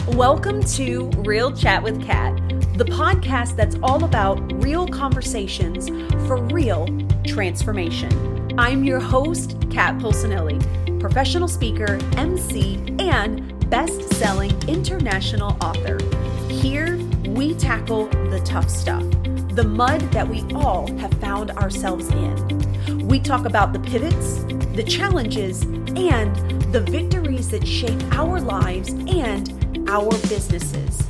Welcome to Real Chat with Kat, the podcast that's all about real conversations for real transformation. I'm your host, Kat Polsinelli, professional speaker, MC, and best-selling international author. Here, we tackle the tough stuff, the mud that we all have found ourselves in. We talk about the pivots, the challenges, and the victories that shape our lives and our businesses.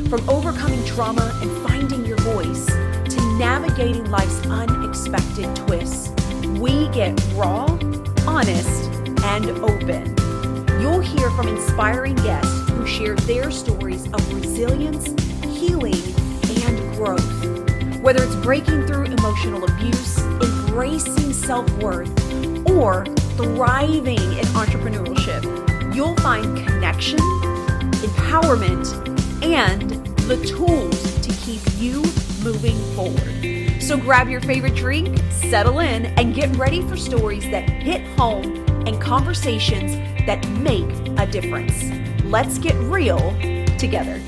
From overcoming trauma and finding your voice to navigating life's unexpected twists, we get raw, honest, and open. You'll hear from inspiring guests who share their stories of resilience, healing, and growth. Whether it's breaking through emotional abuse, embracing self-worth, or thriving in entrepreneurship, you'll find connection, empowerment, and the tools to keep you moving forward. So grab your favorite drink, settle in, and get ready for stories that hit home and conversations that make a difference. Let's get real together.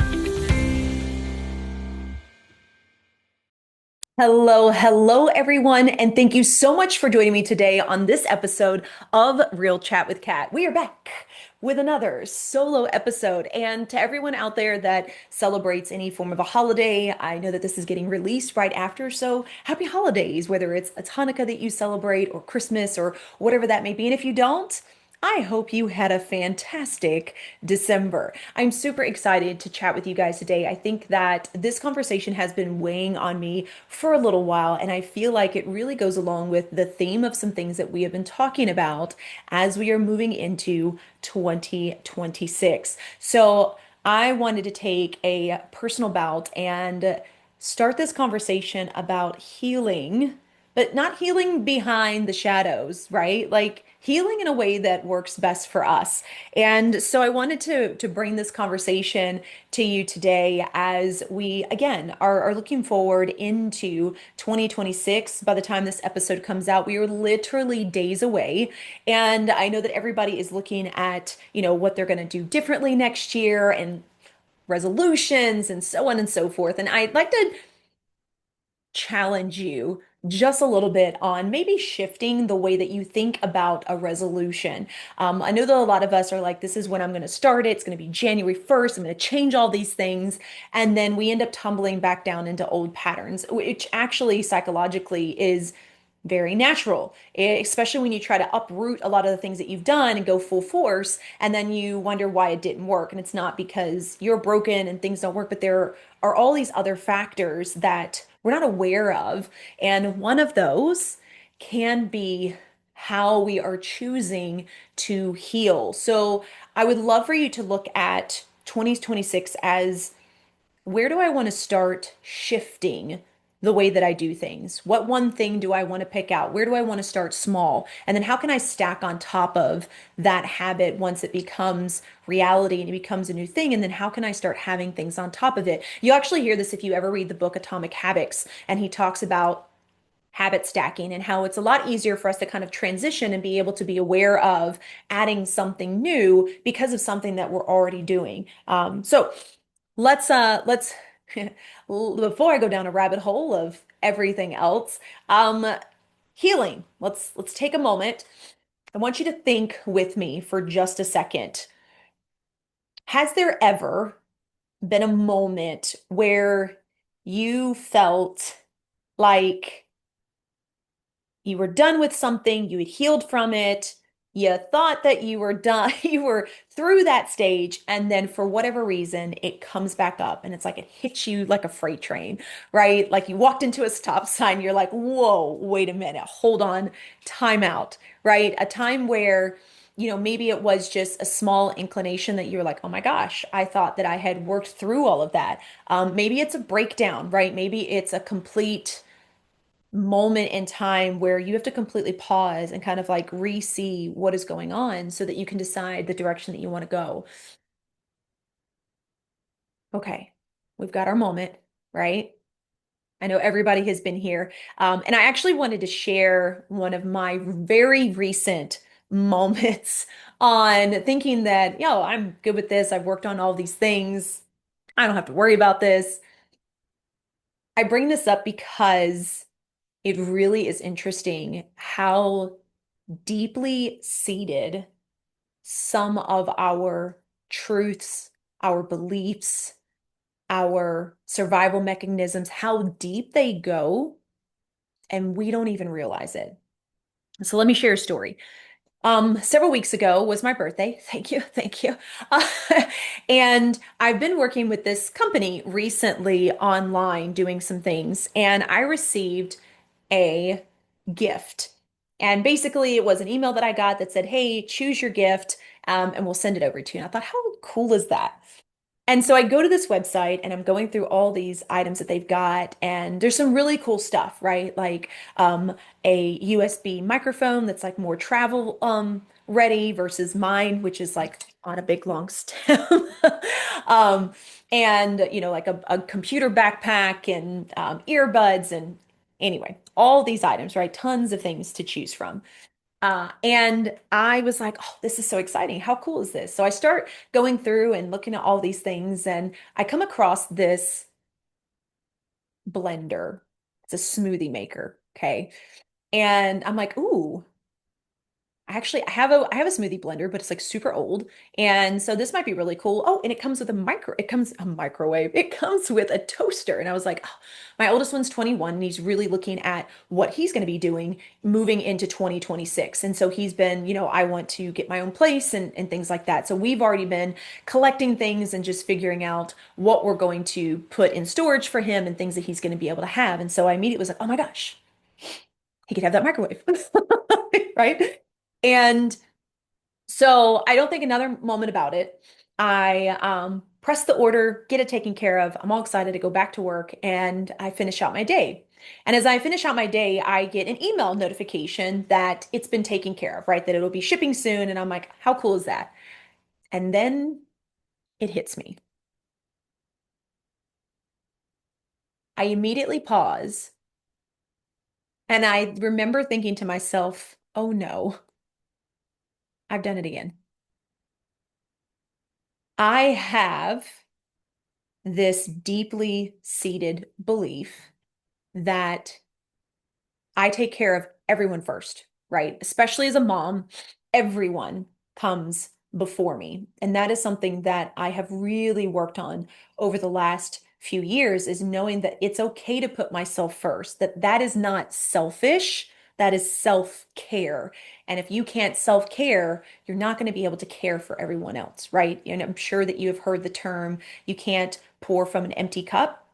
Hello, everyone, and thank you so much for joining me today on this episode of Real Chat with Kat. We are back with another solo episode, and to everyone out there that celebrates any form of a holiday, I know that this is getting released right after, so happy holidays, whether it's Hanukkah that you celebrate or Christmas or whatever that may be. And if you don't, I hope you had a fantastic December. I'm super excited to chat with you guys today. I think that this conversation has been weighing on me for a little while, and I feel like it really goes along with the theme of some things that we have been talking about as we are moving into 2026. So I wanted to take a personal bout and start this conversation about healing, but not healing behind the shadows, right? Like healing in a way that works best for us. And so I wanted to bring this conversation to you today as we again are looking forward into 2026. By the time this episode comes out, we are literally days away. And I know that everybody is looking at, what they're going to do differently next year and resolutions and so on and so forth. And I'd like to challenge you just a little bit on maybe shifting the way that you think about a resolution. I know that a lot of us are like, this is when I'm going to start it. It's going to be January 1st. I'm going to change all these things. And then we end up tumbling back down into old patterns, which actually psychologically is very natural, especially when you try to uproot a lot of the things that you've done and go full force, and then you wonder why it didn't work. And it's not because you're broken and things don't work, but there are all these other factors that we're not aware of. And one of those can be how we are choosing to heal. So I would love for you to look at 2026 as, where do I want to start shifting the way that I do things? What one thing do I want to pick out? Where do I want to start small? And then how can I stack on top of that habit once it becomes reality and it becomes a new thing? And then how can I start having things on top of it? You'll actually hear this if you ever read the book Atomic Habits, and he talks about habit stacking and how it's a lot easier for us to kind of transition and be able to be aware of adding something new because of something that we're already doing. So let's before I go down a rabbit hole of everything else, um, healing. Let's take a moment. I want you to think with me for just a second. Has there ever been a moment where you felt like you were done with something, you had healed from it, you thought that you were done, you were through that stage, and then for whatever reason, it comes back up and it's like it hits you like a freight train, right? Like you walked into a stop sign, you're like, whoa, wait a minute, hold on, time out, right? A time where, maybe it was just a small inclination that you're like, oh my gosh, I thought that I had worked through all of that. Maybe it's a breakdown, right? Maybe it's a complete moment in time where you have to completely pause and kind of like re-see what is going on so that you can decide the direction that you want to go. Okay, we've got our moment, right? I know everybody has been here. And I actually wanted to share one of my very recent moments on thinking that, yo, I'm good with this. I've worked on all these things. I don't have to worry about this. I bring this up because it really is interesting how deeply seated some of our truths, our beliefs, our survival mechanisms, how deep they go, and we don't even realize it. So let me share a story. Several weeks ago was my birthday. Thank you, thank you. Uh, and I've been working with this company recently online doing some things, and I received a gift. And basically, it was an email that I got that said, "Hey, choose your gift, and we'll send it over to you." And I thought, how cool is that? And so I go to this website and I'm going through all these items that they've got, and there's some really cool stuff, right? Like a USB microphone that's like more travel ready versus mine, which is like on a big long stem. Um, and like a computer backpack and earbuds and anyway, all these items, right? Tons of things to choose from. And I was like, oh, this is so exciting. How cool is this? So I start going through and looking at all these things, and I come across this blender. It's a smoothie maker. Okay. And I'm like, ooh, actually, I have a smoothie blender, but it's like super old. And so this might be really cool. Oh, and it comes a microwave. It comes with a toaster. And I was like, oh, my oldest one's 21 and he's really looking at what he's going to be doing moving into 2026. And so he's been, I want to get my own place and things like that. So we've already been collecting things and just figuring out what we're going to put in storage for him and things that he's going to be able to have. And so I immediately was like, oh my gosh, he could have that microwave. Right? And so I don't think another moment about it. I press the order, get it taken care of. I'm all excited to go back to work and I finish out my day. And as I finish out my day, I get an email notification that it's been taken care of, right? That it'll be shipping soon. And I'm like, how cool is that? And then it hits me. I immediately pause and I remember thinking to myself, oh no, I've done it again. I have this deeply seated belief that I take care of everyone first, right? Especially as a mom, everyone comes before me. And that is something that I have really worked on over the last few years is knowing that it's okay to put myself first, that that is not selfish, that is self-care. And if you can't self-care, you're not going to be able to care for everyone else, right? And I'm sure that you have heard the term, you can't pour from an empty cup.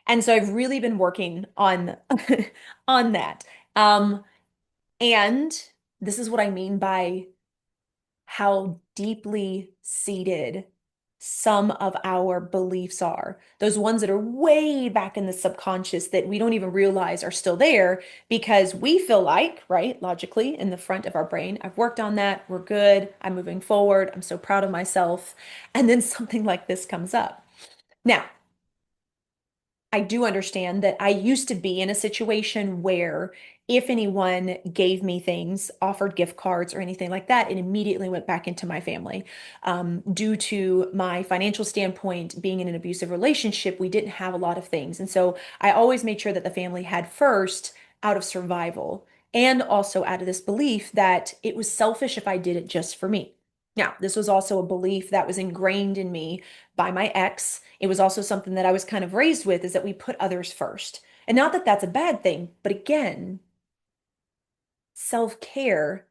And so I've really been working on on that. Um, and this is what I mean by how deeply seated some of our beliefs are. Those ones that are way back in the subconscious that we don't even realize are still there because we feel like, right, logically in the front of our brain, I've worked on that, we're good, I'm moving forward, I'm so proud of myself. And then something like this comes up. Now, I do understand that I used to be in a situation where if anyone gave me things, offered gift cards or anything like that, it immediately went back into my family. Due to my financial standpoint, being in an abusive relationship, we didn't have a lot of things. And so I always made sure that the family had first out of survival and also out of this belief that it was selfish if I did it just for me. Now, this was also a belief that was ingrained in me by my ex. It was also something that I was kind of raised with is that we put others first. And not that that's a bad thing, but again, self-care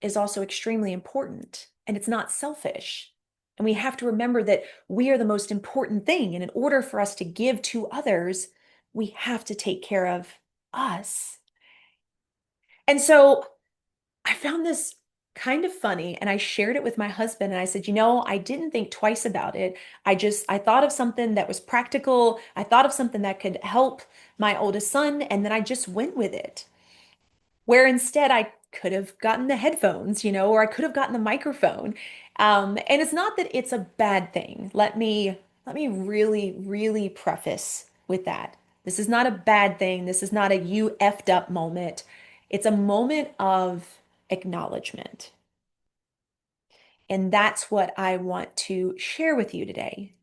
is also extremely important and it's not selfish. And we have to remember that we are the most important thing. And in order for us to give to others, we have to take care of us. And so I found this kind of funny and I shared it with my husband and I said, I didn't think twice about it. I thought of something that was practical. I thought of something that could help my oldest son and then I just went with it. Where instead I could have gotten the headphones, or I could have gotten the microphone. And it's not that it's a bad thing. Let me really, really preface with that. This is not a bad thing. This is not a you effed up moment. It's a moment of acknowledgement. And that's what I want to share with you today.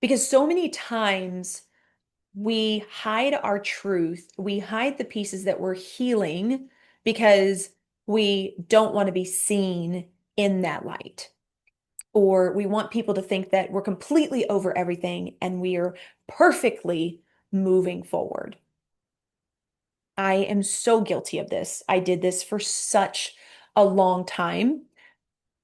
Because so many times we hide our truth, we hide the pieces that we're healing because we don't want to be seen in that light. Or we want people to think that we're completely over everything and we are perfectly moving forward. I am so guilty of this. I did this for such a long time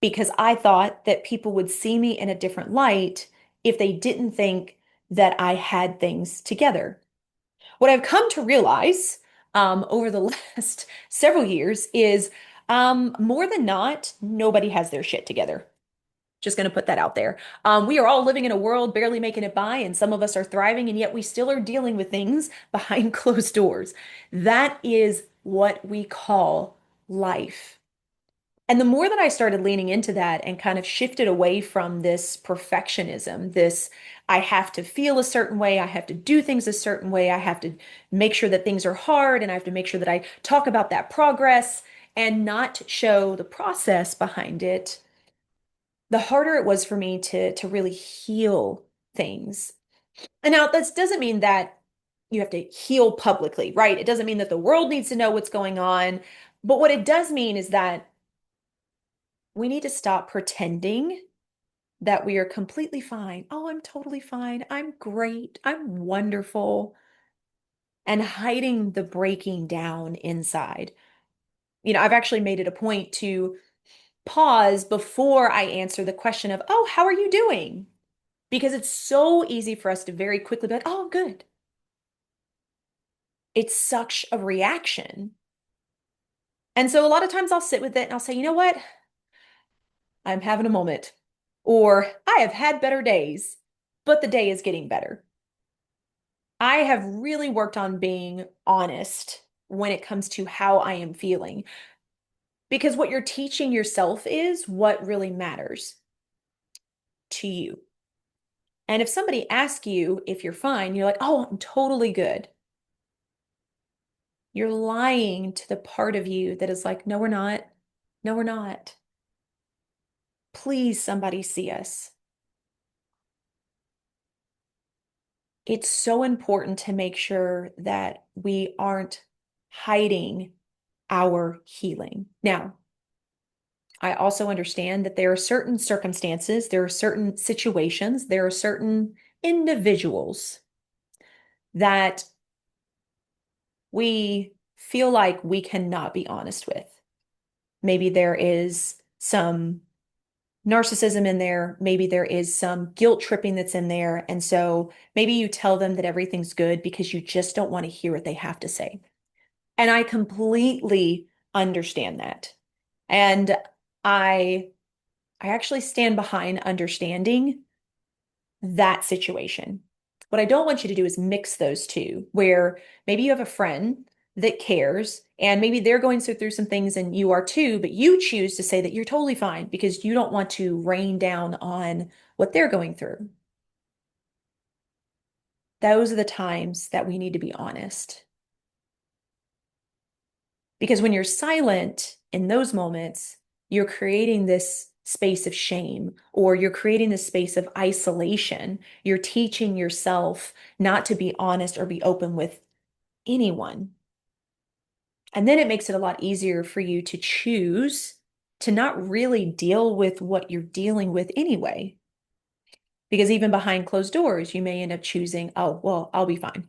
because I thought that people would see me in a different light if they didn't think that I had things together. What I've come to realize over the last several years is more than not, nobody has their shit together. Just going to put that out there. We are all living in a world barely making it by, and some of us are thriving, and yet we still are dealing with things behind closed doors. That is what we call life. And the more that I started leaning into that and kind of shifted away from this perfectionism, this I have to feel a certain way, I have to do things a certain way, I have to make sure that things are hard, and I have to make sure that I talk about that progress and not show the process behind it, the harder it was for me to really heal things. And now this doesn't mean that you have to heal publicly, right? It doesn't mean that the world needs to know what's going on. But what it does mean is that we need to stop pretending that we are completely fine. Oh, I'm totally fine. I'm great. I'm wonderful. And hiding the breaking down inside. I've actually made it a point to pause before I answer the question of, oh, how are you doing? Because it's so easy for us to very quickly be like, oh, I'm good. It's such a reaction. And so a lot of times I'll sit with it and I'll say, you know what? I'm having a moment. Or I have had better days, but the day is getting better. I have really worked on being honest when it comes to how I am feeling. Because what you're teaching yourself is what really matters to you. And if somebody asks you if you're fine, you're like, oh, I'm totally good. You're lying to the part of you that is like, no, we're not. No, we're not. Please, somebody see us. It's so important to make sure that we aren't hiding our healing. Now, I also understand that there are certain circumstances, there are certain situations, there are certain individuals that we feel like we cannot be honest with. Maybe there is some narcissism in there. Maybe there is some guilt tripping that's in there. And so maybe you tell them that everything's good because you just don't want to hear what they have to say. And I completely understand that. And I I actually stand behind understanding that situation. What I don't want you to do is mix those two, where maybe you have a friend that cares and maybe they're going through some things and you are too, but you choose to say that you're totally fine because you don't want to rain down on what they're going through. Those are the times that we need to be honest. Because when you're silent in those moments, you're creating this space of shame or you're creating this space of isolation. You're teaching yourself not to be honest or be open with anyone. And then it makes it a lot easier for you to choose to not really deal with what you're dealing with anyway. Because even behind closed doors, you may end up choosing, oh, well, I'll be fine.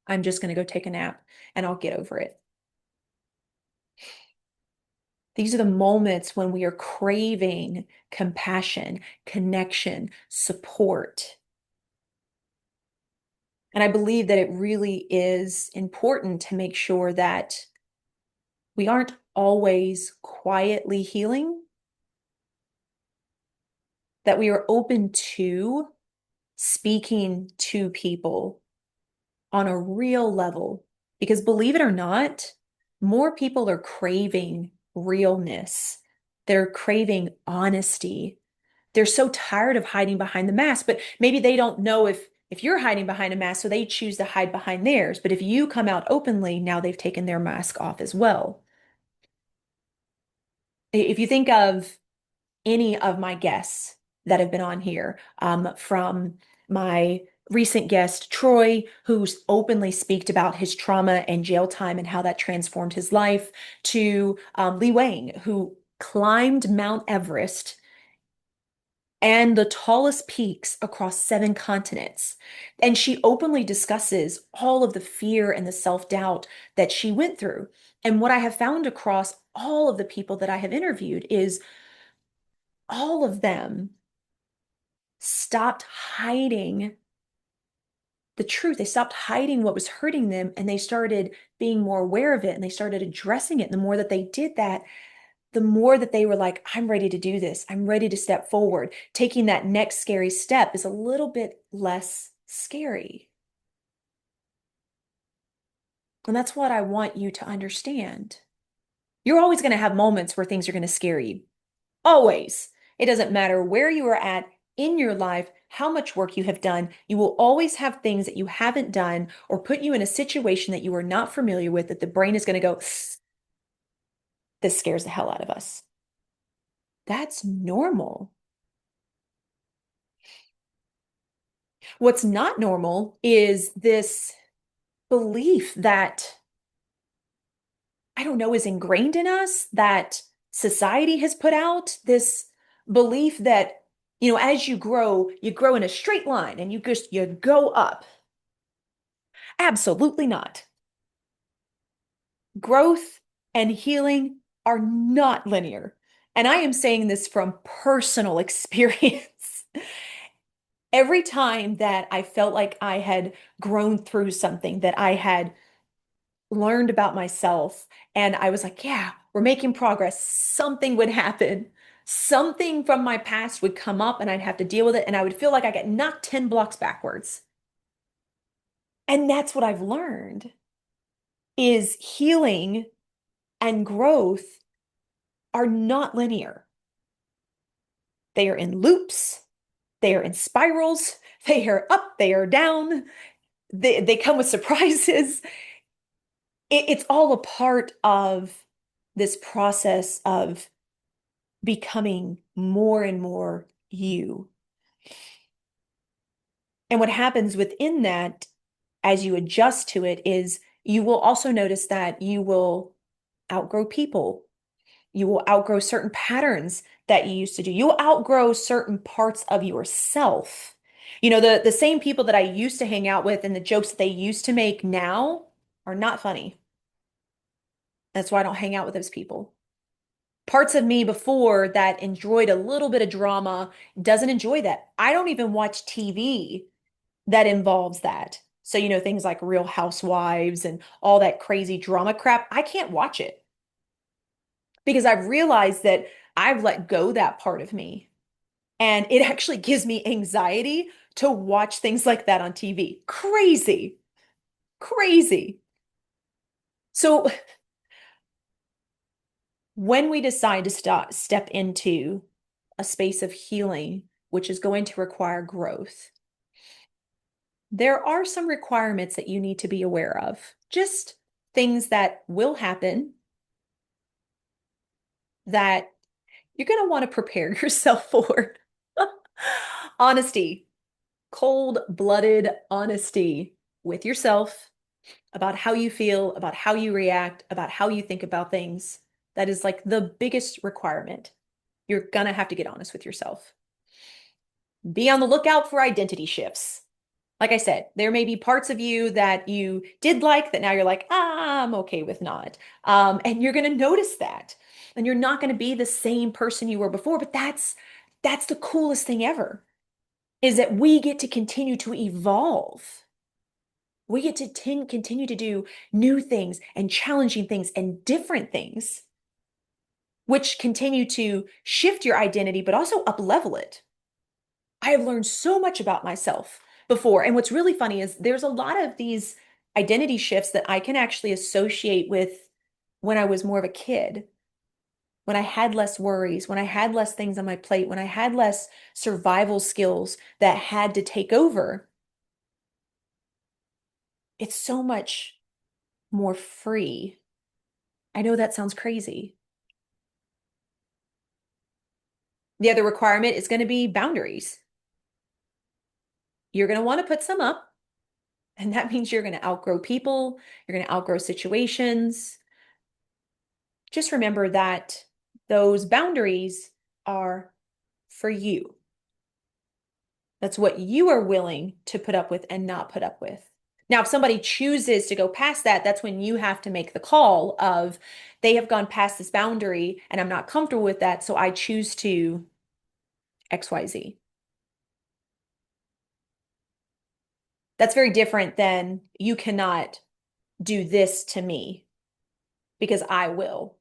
I'm just going to go take a nap and I'll get over it. These are the moments when we are craving compassion, connection, support. And I believe that it really is important to make sure that we aren't always quietly healing, that we are open to speaking to people on a real level. Because believe it or not, more people are craving realness. They're craving honesty. They're so tired of hiding behind the mask, but maybe they don't know if you're hiding behind a mask, so they choose to hide behind theirs. But if you come out openly, now they've taken their mask off as well. If you think of any of my guests that have been on here, from my recent guest, Troy, who's openly speaked about his trauma and jail time and how that transformed his life, to Lee Wang, who climbed Mount Everest and the tallest peaks across 7 continents. And she openly discusses all of the fear and the self-doubt that she went through. And what I have found across all of the people that I have interviewed is all of them stopped hiding the truth. They stopped hiding what was hurting them and they started being more aware of it and they started addressing it. And the more that they did that, the more that they were like, I'm ready to do this. I'm ready to step forward. Taking that next scary step is a little bit less scary. And that's what I want you to understand. You're always going to have moments where things are going to scare you. Always. It doesn't matter where you are at in your life, how much work you have done. You will always have things that you haven't done or put you in a situation that you are not familiar with that the brain is going to go, this scares the hell out of us. That's normal. What's not normal is this belief that, I don't know, is ingrained in us, that society has put out, this belief that, as you grow in a straight line and you go up. Absolutely not. Growth and healing are not linear. And I am saying this from personal experience. Every time that I felt like I had grown through something, that I had learned about myself, and I was like, yeah, we're making progress, something would happen. Something from my past would come up and I'd have to deal with it. And I would feel like I get knocked 10 blocks backwards. And that's what I've learned is healing and growth are not linear. They are in loops, they are in spirals, they are up, they are down, they come with surprises. It's all a part of this process of becoming more and more you. And what happens within that, as you adjust to it, is you will also notice that you will outgrow people. You will outgrow certain patterns that you used to do. You'll outgrow certain parts of yourself. The same people that I used to hang out with and the jokes that they used to make now are not funny. That's why I don't hang out with those people. Parts of me before that enjoyed a little bit of drama doesn't enjoy that. I don't even watch TV that involves that. So, things like Real Housewives and all that crazy drama crap, I can't watch it because I've realized that I've let go that part of me. And it actually gives me anxiety to watch things like that on TV. Crazy, crazy. So when we decide to step into a space of healing, which is going to require growth, there are some requirements that you need to be aware of. Just things that will happen that you're going to want to prepare yourself for. Honesty, cold-blooded honesty with yourself about how you feel, about how you react, about how you think about things. That is like the biggest requirement. You're going to have to get honest with yourself. Be on the lookout for identity shifts. Like I said, there may be parts of you that you did like that now you're like, I'm okay with not. And you're going to notice that. And you're not going to be the same person you were before, but that's the coolest thing ever, is that we get to continue to evolve. We get to continue to do new things and challenging things and different things, which continue to shift your identity, but also up level it. I have learned so much about myself before. And what's really funny is there's a lot of these identity shifts that I can actually associate with when I was more of a kid, when I had less worries, when I had less things on my plate, when I had less survival skills that had to take over. It's so much more free. I know that sounds crazy. The other requirement is going to be boundaries. You're going to want to put some up, and that means you're going to outgrow people, you're going to outgrow situations. Just remember that those boundaries are for you. That's what you are willing to put up with and not put up with. Now, if somebody chooses to go past that, that's when you have to make the call of they have gone past this boundary and I'm not comfortable with that, so I choose to XYZ. That's very different than you cannot do this to me because I will.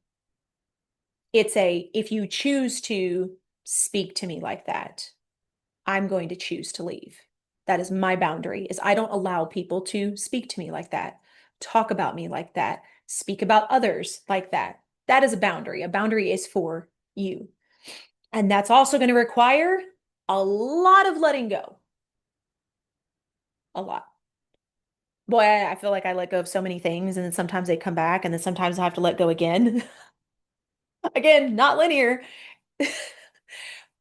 It's a, if you choose to speak to me like that, I'm going to choose to leave. That is my boundary, is I don't allow people to speak to me like that, talk about me like that, speak about others like that. That is a boundary. A boundary is for you. And that's also going to require a lot of letting go. A lot. Boy, I feel like I let go of so many things, and then sometimes they come back, and then sometimes I have to let go again. Again, not linear.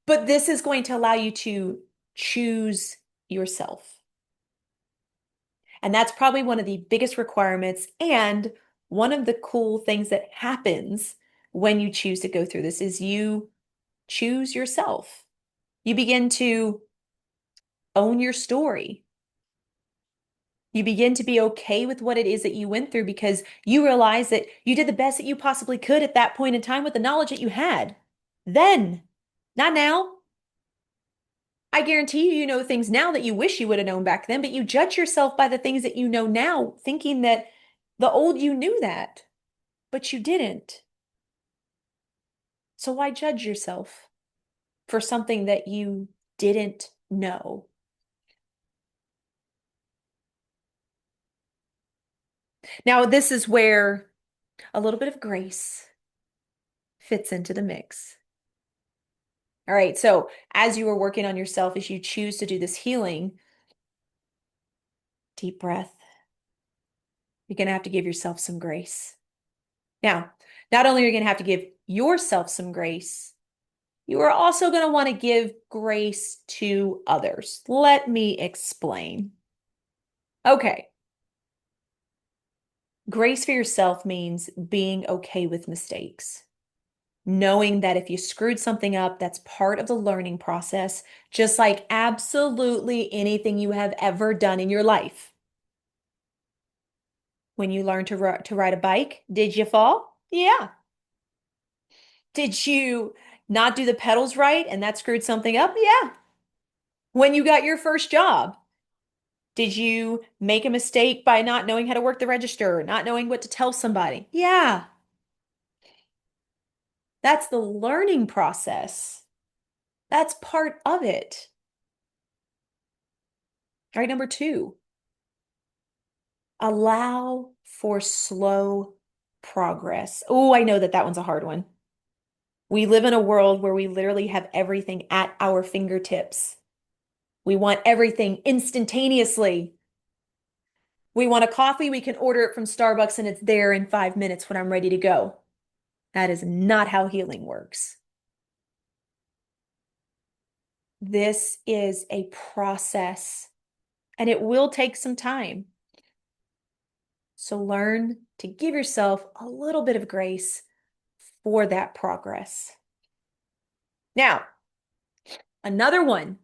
But this is going to allow you to choose yourself. And that's probably one of the biggest requirements and one of the cool things that happens when you choose to go through this is you choose yourself. You begin to own your story. You begin to be okay with what it is that you went through because you realize that you did the best that you possibly could at that point in time with the knowledge that you had. Then, not now. I guarantee you, you know things now that you wish you would have known back then, but you judge yourself by the things that you know now, thinking that the old you knew that, but you didn't. So why judge yourself for something that you didn't know? Now, this is where a little bit of grace fits into the mix. All right, so as you are working on yourself, as you choose to do this healing, deep breath, you're going to have to give yourself some grace. Now, not only are you going to have to give yourself some grace, you are also going to want to give grace to others. Let me explain. Okay. Grace for yourself means being okay with mistakes, knowing that if you screwed something up, that's part of the learning process, just like absolutely anything you have ever done in your life. When you learned to ride a bike, did you fall? Yeah. Did you not do the pedals right and that screwed something up? Yeah. When you got your first job, did you make a mistake by not knowing how to work the register, not knowing what to tell somebody? Yeah. That's the learning process. That's part of it. All right, number two, allow for slow progress. Oh, I know that that one's a hard one. We live in a world where we literally have everything at our fingertips. We want everything instantaneously. We want a coffee, we can order it from Starbucks and it's there in 5 minutes when I'm ready to go. That is not how healing works. This is a process and it will take some time. So learn to give yourself a little bit of grace for that progress. Now, another one,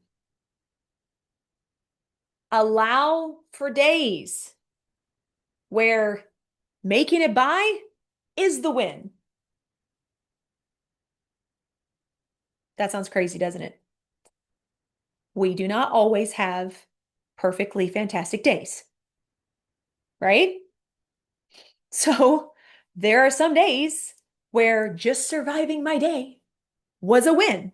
allow for days where making it by is the win. That sounds crazy, doesn't it? We do not always have perfectly fantastic days, right? So there are some days where just surviving my day was a win.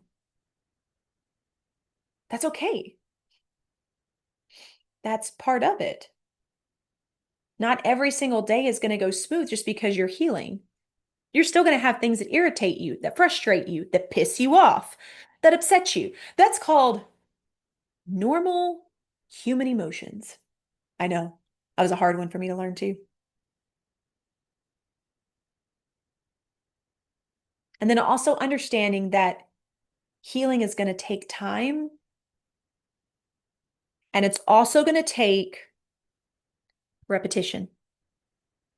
That's okay. That's part of it. Not every single day is going to go smooth just because you're healing. You're still going to have things that irritate you, that frustrate you, that piss you off, that upset you. That's called normal human emotions. I know. That was a hard one for me to learn too. And then also understanding that Healing is going to take time, and it's also going to take repetition.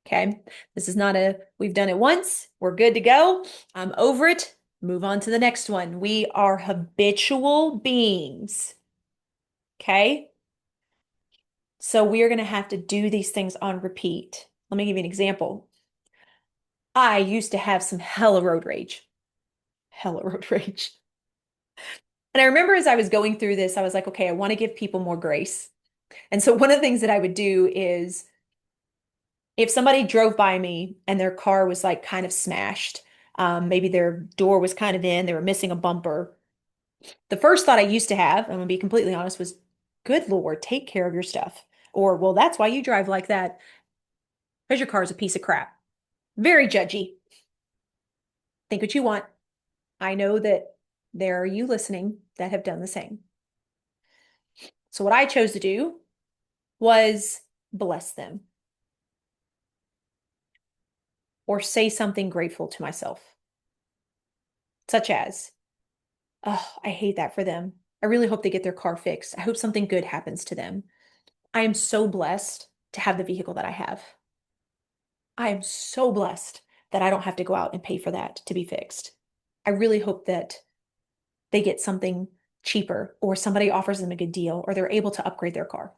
Okay. This is not we've done it once, we're good to go. I'm over it. Move on to the next one. We are habitual beings. Okay. So we are going to have to do these things on repeat. Let me give you an example. I used to have some hella road rage. Hella road rage. And I remember as I was going through this, I was like, okay, I want to give people more grace. And so one of the things that I would do is if somebody drove by me and their car was like kind of smashed, maybe their door was kind of in, they were missing a bumper. The first thought I used to have, I'm gonna be completely honest, was, good Lord, take care of your stuff. Or, well, that's why you drive like that, because your car is a piece of crap. Very judgy. Think what you want. I know that there are you listening that have done the same. So what I chose to do was bless them or say something grateful to myself, such as, oh, I hate that for them. I really hope they get their car fixed. I hope something good happens to them. I am so blessed to have the vehicle that I have. I am so blessed that I don't have to go out and pay for that to be fixed. I really hope that they get something cheaper or somebody offers them a good deal or they're able to upgrade their car.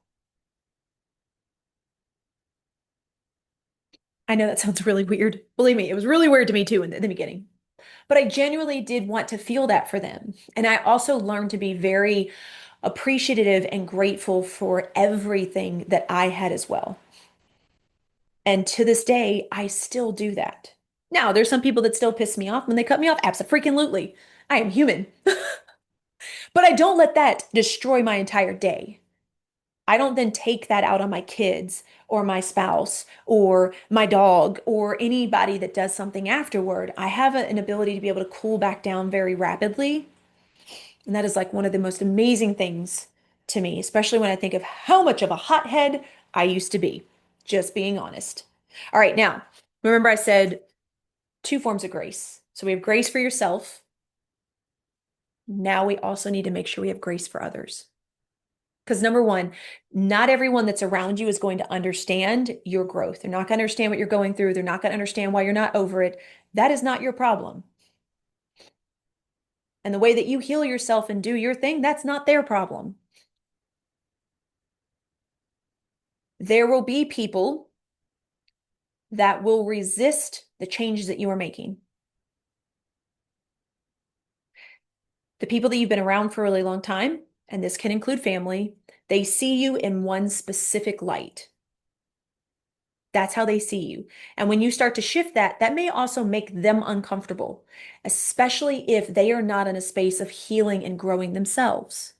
I know that sounds really weird. Believe me, it was really weird to me too in the beginning. But I genuinely did want to feel that for them. And I also learned to be very appreciative and grateful for everything that I had as well. And to this day, I still do that. Now, there's some people that still piss me off when they cut me off. Absolutely. I am human. But I don't let that destroy my entire day. I don't then take that out on my kids or my spouse or my dog or anybody that does something afterward. I have an ability to be able to cool back down very rapidly. And that is like one of the most amazing things to me, especially when I think of how much of a hothead I used to be, just being honest. All right, now, remember I said two forms of grace. So we have grace for yourself. Now we also need to make sure we have grace for others. Because number one, not everyone that's around you is going to understand your growth. They're not going to understand what you're going through. They're not going to understand why you're not over it. That is not your problem. And the way that you heal yourself and do your thing, that's not their problem. There will be people that will resist the changes that you are making. The people that you've been around for a really long time, and this can include family, they see you in one specific light. That's how they see you. And when you start to shift that, that may also make them uncomfortable, especially if they are not in a space of healing and growing themselves.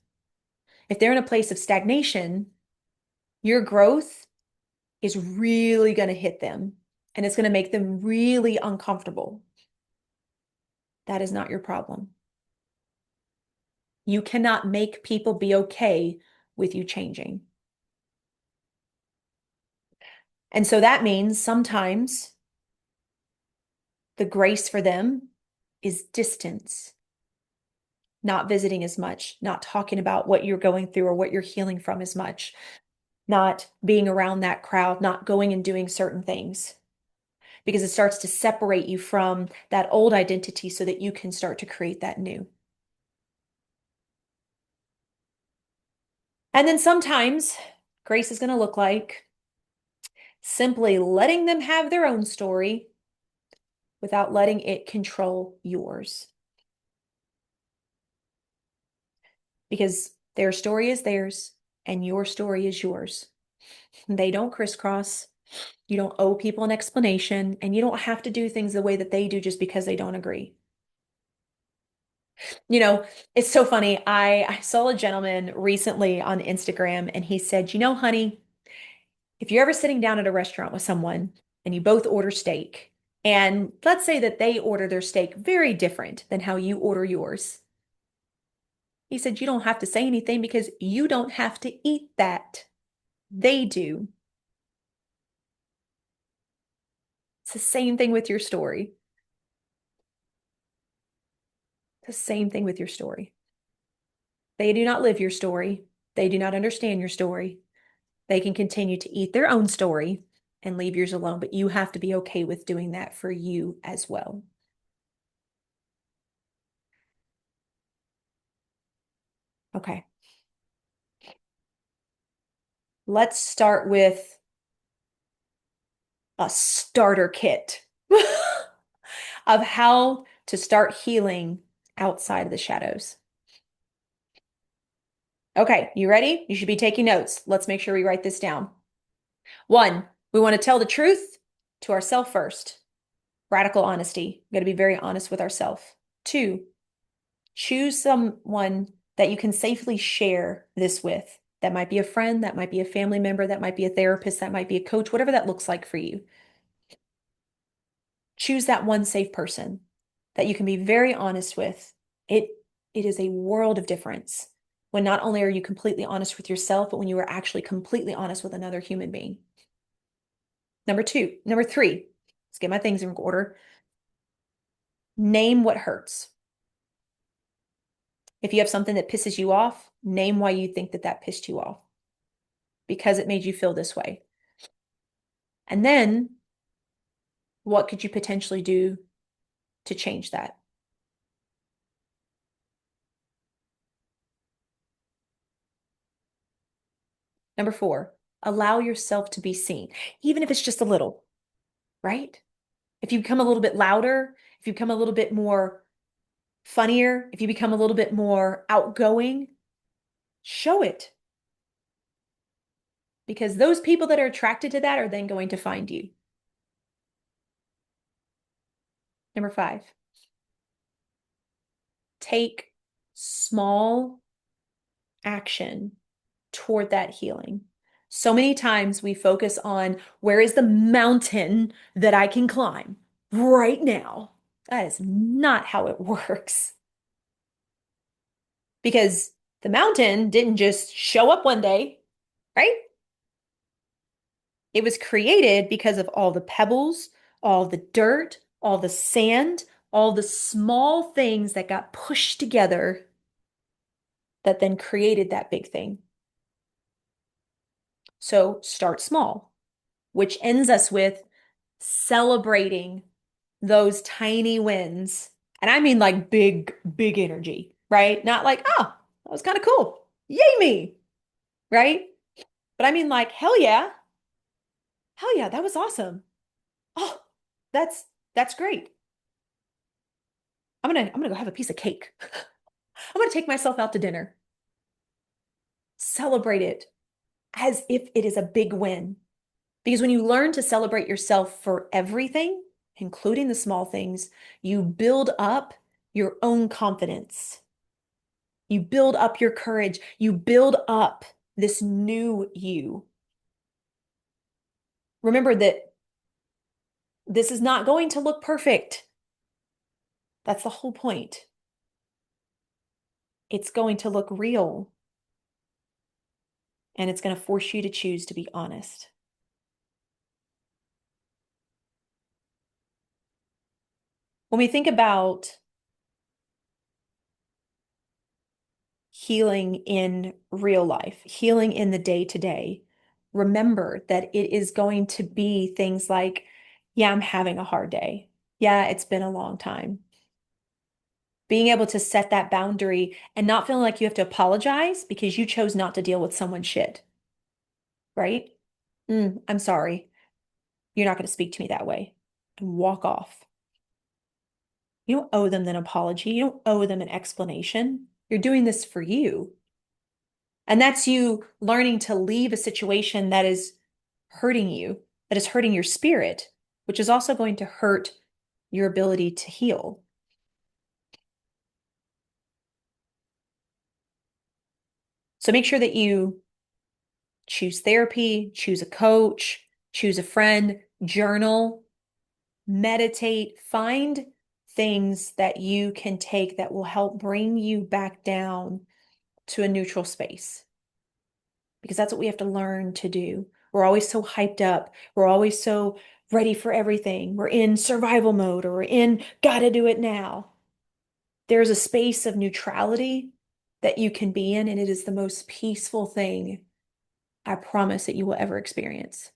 If they're in a place of stagnation, your growth is really going to hit them and it's going to make them really uncomfortable. That is not your problem. You cannot make people be okay with you changing. And so that means sometimes the grace for them is distance, not visiting as much, not talking about what you're going through or what you're healing from as much, not being around that crowd, not going and doing certain things, because it starts to separate you from that old identity so that you can start to create that new. And then sometimes grace is going to look like simply letting them have their own story without letting it control yours. Because their story is theirs and your story is yours. They don't crisscross. You don't owe people an explanation, and you don't have to do things the way that they do just because they don't agree. You know, it's so funny. I saw a gentleman recently on Instagram, and he said, you know, honey, if you're ever sitting down at a restaurant with someone and you both order steak, and let's say that they order their steak very different than how you order yours. He said, you don't have to say anything because you don't have to eat that. They do. It's the same thing with your story. The same thing with your story. They do not live your story. They do not understand your story. They can continue to eat their own story and leave yours alone, but you have to be okay with doing that for you as well. Okay. Let's start with a starter kit of how to start healing outside of the shadows. Okay, you ready? You should be taking notes. Let's make sure we write this down. One, we want to tell the truth to ourselves first. Radical honesty. We got to be very honest with ourselves. Two, choose someone that you can safely share this with. That might be a friend, that might be a family member, that might be a therapist, that might be a coach, whatever that looks like for you. Choose that one safe person that you can be very honest with. It it is a world of difference when not only are you completely honest with yourself, but when you are actually completely honest with another human being. Number three, let's get my things in order. Name what hurts. If you have something that pisses you off, name why you think that that pissed you off because it made you feel this way. And then what could you potentially do to change that? Number four, allow yourself to be seen, even if it's just a little, right? If you become a little bit louder, if you become a little bit more funnier, if you become a little bit more outgoing, show it. Because those people that are attracted to that are then going to find you. Number five, take small action toward that healing. So many times we focus on where is the mountain that I can climb right now. That is not how it works. Because the mountain didn't just show up one day, right? It was created because of all the pebbles, all the dirt, all the sand, all the small things that got pushed together that then created that big thing. So start small, which ends us with celebrating those tiny wins. And I mean like big, big energy, right? Not like, oh, that was kind of cool. Yay me, right? But I mean like, hell yeah, that was awesome. Oh, that's that's great. I'm gonna go have a piece of cake. I'm gonna take myself out to dinner. Celebrate it as if it is a big win. Because when you learn to celebrate yourself for everything, including the small things, you build up your own confidence. You build up your courage. You build up this new you. Remember that this is not going to look perfect. That's the whole point. It's going to look real, and it's going to force you to choose to be honest. When we think about healing in real life, healing in the day to day, remember that it is going to be things like, yeah, I'm having a hard day. Yeah, it's been a long time. Being able to set that boundary and not feeling like you have to apologize because you chose not to deal with someone's shit, right? I'm sorry. You're not going to speak to me that way. And walk off. You don't owe them an apology. You don't owe them an explanation. You're doing this for you. And that's you learning to leave a situation that is hurting you, that is hurting your spirit, which is also going to hurt your ability to heal. So make sure that you choose therapy, choose a coach, choose a friend, journal, meditate, find things that you can take that will help bring you back down to a neutral space. Because that's what we have to learn to do. We're always so hyped up. We're always so ready for everything. We're in survival mode or we're in gotta do it now. there's a space of neutrality that you can be in, and it is the most peaceful thing I promise that you will ever experience.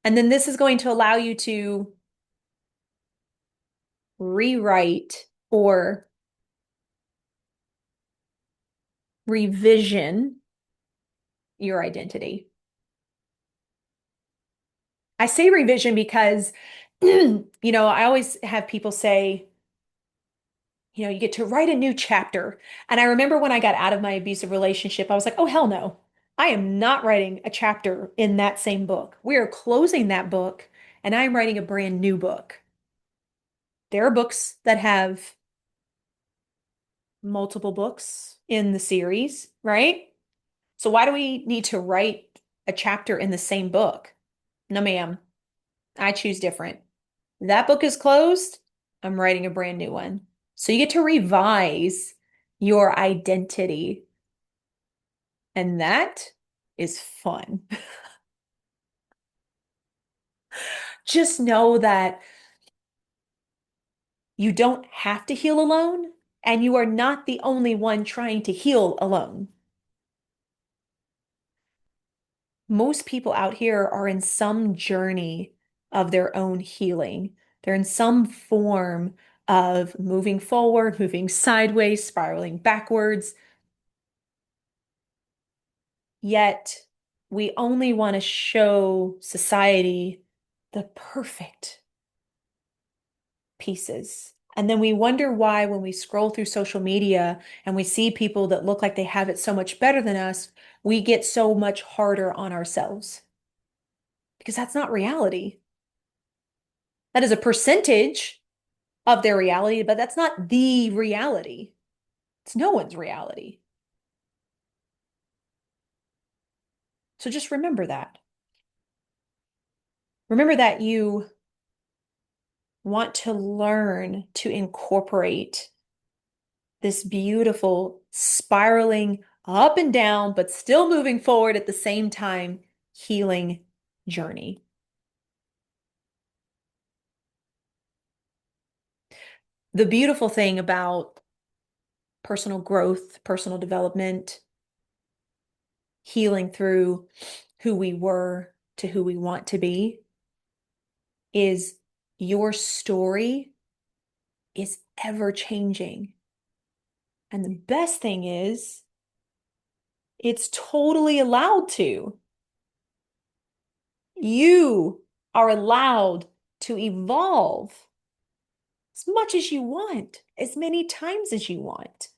And then this is going to allow you to rewrite or revision your identity. I say revision because, I always have people say, you get to write a new chapter. And I remember when I got out of my abusive relationship, I was like, oh, hell no. I am not writing a chapter in that same book. We are closing that book and I'm writing a brand new book. There are books that have multiple books in the series, right? So why do we need to write a chapter in the same book? No, ma'am. I choose different. That book is closed. I'm writing a brand new one. So you get to revise your identity. And that is fun. Just know that you don't have to heal alone, and you are not the only one trying to heal alone. Most people out here are in some journey of their own healing. They're in some form of moving forward, moving sideways, spiraling backwards. Yet we only want to show society the perfect pieces. And then we wonder why, when we scroll through social media and we see people that look like they have it so much better than us, we get so much harder on ourselves. Because that's not reality. That is a percentage of their reality, but that's not the reality. It's no one's reality. So just remember that. Remember that you want to learn to incorporate this beautiful spiraling up and down, but still moving forward at the same time, healing journey. The beautiful thing about personal growth, personal development, healing through who we were to who we want to be is your story is ever changing. And the best thing is, it's totally allowed to. You are allowed to evolve as much as you want, as many times as you want.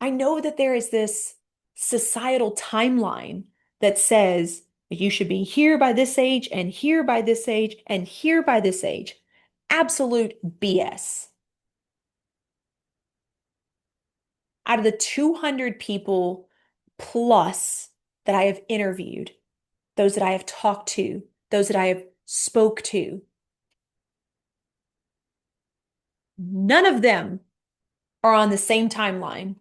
I know that there is this societal timeline that says you should be here by this age and here by this age and here by this age. Absolute BS. Out of the 200 people plus that I have interviewed, those that I have talked to, those that I have spoke to, none of them are on the same timeline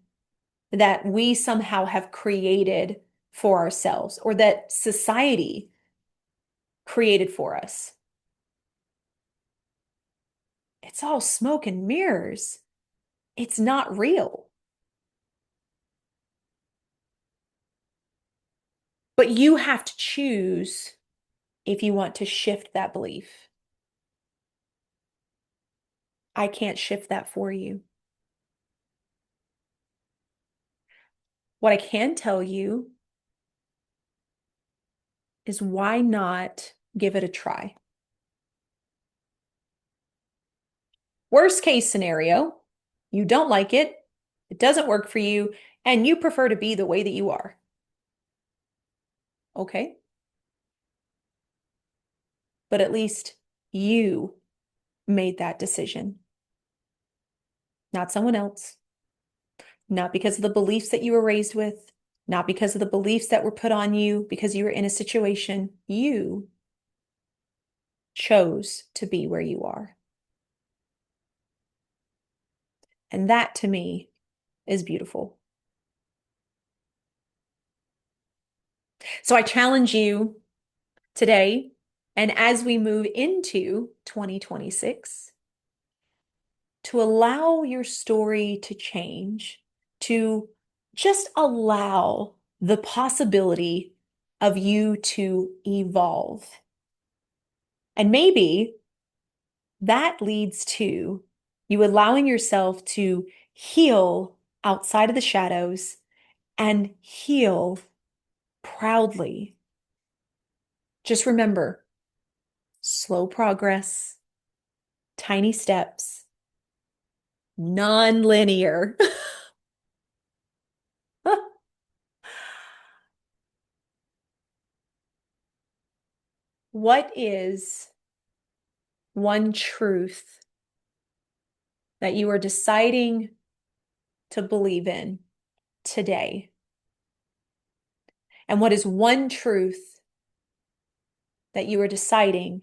that we somehow have created for ourselves or that society created for us. It's all smoke and mirrors. It's not real. But you have to choose if you want to shift that belief. I can't shift that for you. What I can tell you is, why not give it a try? Worst case scenario, you don't like it doesn't work for you, and you prefer to be the way that you are. Okay. But at least you made that decision, not someone else, not because of the beliefs that you were raised with, not because of the beliefs that were put on you because you were in a situation. You chose to be where you are. And that to me is beautiful. So I challenge you today And as we move into 2026, to allow your story to change, to just allow the possibility of you to evolve. And maybe that leads to you allowing yourself to heal outside of the shadows and heal proudly. Just remember, slow progress, tiny steps, non-linear. What is one truth that you are deciding to believe in today? And what is one truth that you are deciding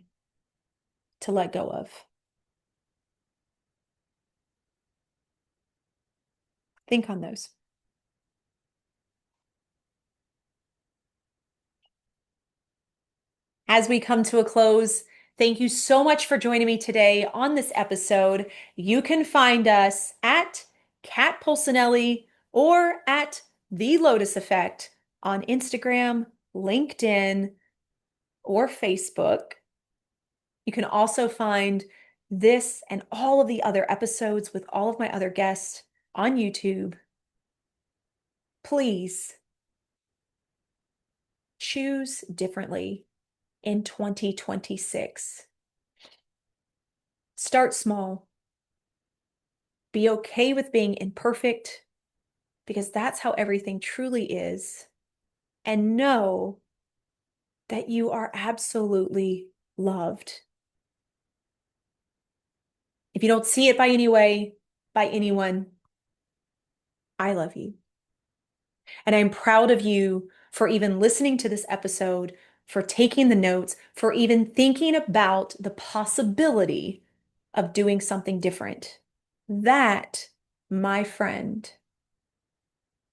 to let go of? Think on those. As we come to a close, thank you so much for joining me today on this episode. You can find us at Kat Polsinelli or at The Lotus Effect on Instagram, LinkedIn, or Facebook. You can also find this and all of the other episodes with all of my other guests on YouTube. Please choose differently in 2026. Start small. Be okay with being imperfect, because that's how everything truly is. And know that you are absolutely loved. If you don't see it by anyone, I love you. And I'm proud of you for even listening to this episode, for taking the notes, for even thinking about the possibility of doing something different. That, my friend,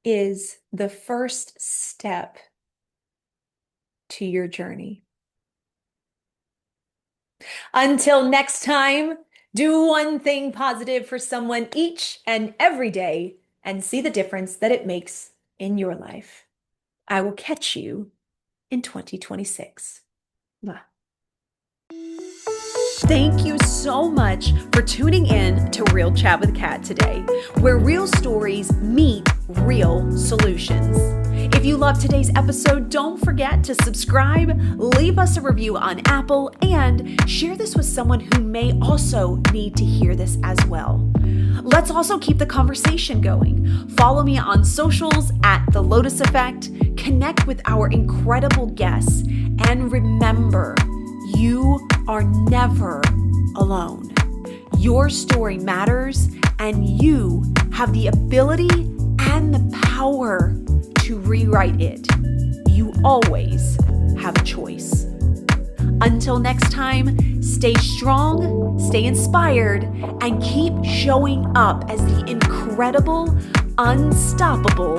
is the first step to your journey. Until next time, do one thing positive for someone each and every day and see the difference that it makes in your life. I will catch you in 2026. Mwah. Thank you so much for tuning in to Real Chat with Kat today, where real stories meet real solutions. If you love today's episode, don't forget to subscribe, leave us a review on Apple, and share this with someone who may also need to hear this as well. Let's also keep the conversation going. Follow me on socials at The Lotus Effect, connect with our incredible guests, and remember, you are never alone. Your story matters, and you have the ability and the power to rewrite it. You always have a choice. Until next time, stay strong, stay inspired, and keep showing up as the incredible, unstoppable